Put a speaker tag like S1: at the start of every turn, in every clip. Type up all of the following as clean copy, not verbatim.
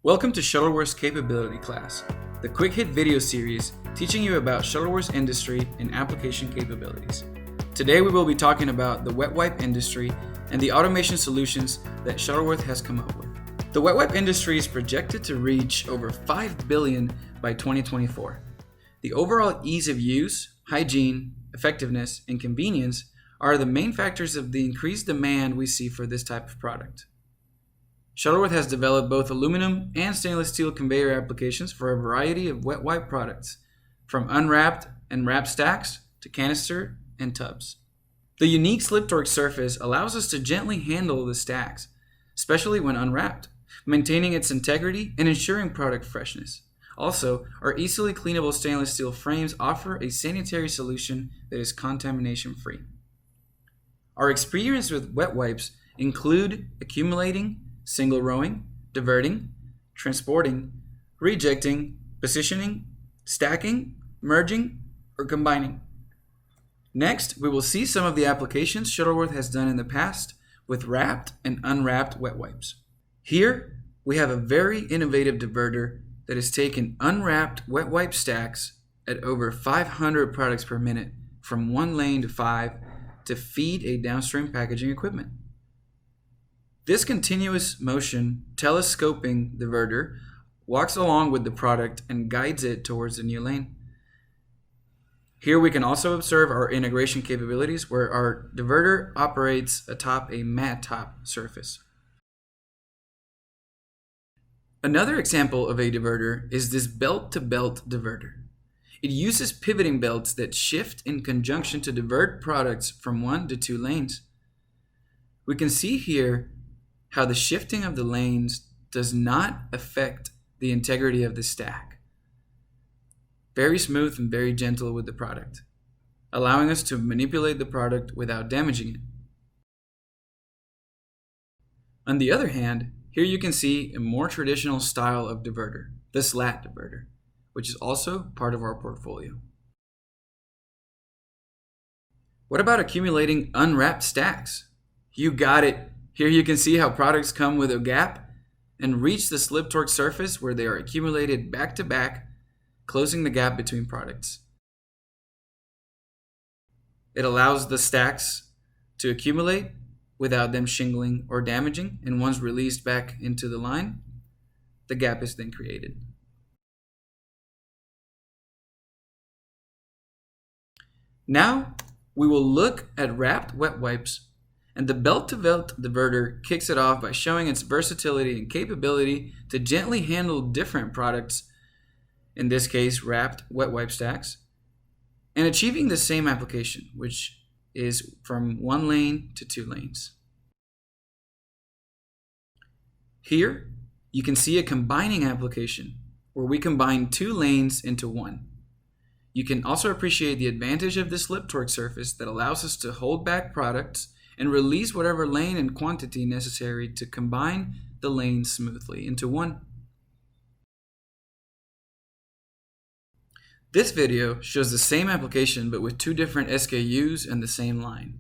S1: Welcome to Shuttleworth's Capability Class, the quick hit video series teaching you about Shuttleworth's industry and application capabilities. Today we will be talking about the wet wipe industry and the automation solutions that Shuttleworth has come up with. The wet wipe industry is projected to reach over $5 billion by 2024. The overall ease of use, hygiene, effectiveness, and convenience are the main factors of the increased demand we see for this type of product. Shuttleworth has developed both aluminum and stainless steel conveyor applications for a variety of wet wipe products, from unwrapped and wrapped stacks to canister and tubs. The unique slip torque surface allows us to gently handle the stacks, especially when unwrapped, maintaining its integrity and ensuring product freshness. Also, our easily cleanable stainless steel frames offer a sanitary solution that is contamination-free. Our experience with wet wipes include accumulating, single rowing, diverting, transporting, rejecting, positioning, stacking, merging, or combining. Next, we will see some of the applications Shuttleworth has done in the past with wrapped and unwrapped wet wipes. Here, we have a very innovative diverter that has taken unwrapped wet wipe stacks at over 500 products per minute from 1 lane to 5 to feed a downstream packaging equipment. This continuous motion telescoping diverter walks along with the product and guides it towards the new lane. Here we can also observe our integration capabilities where our diverter operates atop a mat top surface. Another example of a diverter is this belt-to-belt diverter. It uses pivoting belts that shift in conjunction to divert products from 1 to 2 lanes. We can see here how the shifting of the lanes does not affect the integrity of the stack. Very smooth and very gentle with the product, allowing us to manipulate the product without damaging it. On the other hand, here you can see a more traditional style of diverter, the slat diverter, which is also part of our portfolio. What about accumulating unwrapped stacks? You got it! Here you can see how products come with a gap and reach the slip torque surface where they are accumulated back to back, closing the gap between products. It allows the stacks to accumulate without them shingling or damaging, and once released back into the line, the gap is then created. Now we will look at wrapped wet wipes, and the belt-to-belt diverter kicks it off by showing its versatility and capability to gently handle different products, in this case wrapped wet wipe stacks, and achieving the same application, which is from 1 lane to 2 lanes. Here, you can see a combining application where we combine 2 lanes into 1. You can also appreciate the advantage of this slip torque surface that allows us to hold back products and release whatever lane and quantity necessary to combine the lanes smoothly into 1. This video shows the same application but with 2 different SKUs and the same line,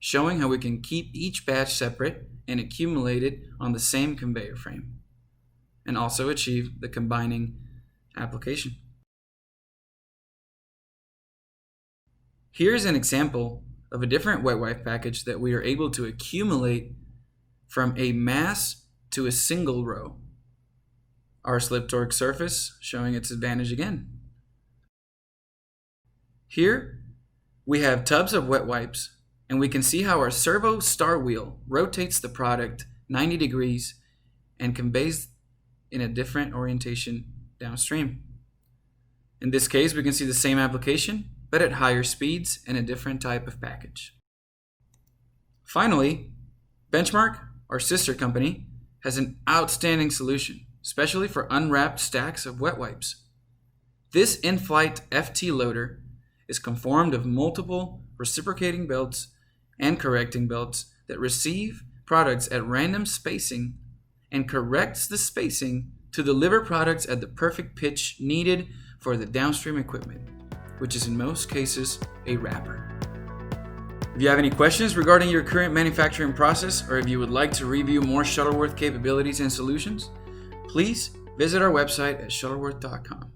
S1: showing how we can keep each batch separate and accumulate it on the same conveyor frame, and also achieve the combining application. Here's an example of a different wet wipe package that we are able to accumulate from a mass to a single row. Our slip torque surface showing its advantage again. Here we have tubs of wet wipes, and we can see how our servo star wheel rotates the product 90 degrees and conveys in a different orientation downstream. In this case, we can see the same application, but at higher speeds and a different type of package. Finally, Benchmark, our sister company, has an outstanding solution, especially for unwrapped stacks of wet wipes. This in-flight FT loader is conformed of multiple reciprocating belts and correcting belts that receive products at random spacing and corrects the spacing to deliver products at the perfect pitch needed for the downstream equipment, which is in most cases a wrapper. If you have any questions regarding your current manufacturing process, or if you would like to review more Shuttleworth capabilities and solutions, please visit our website at shuttleworth.com.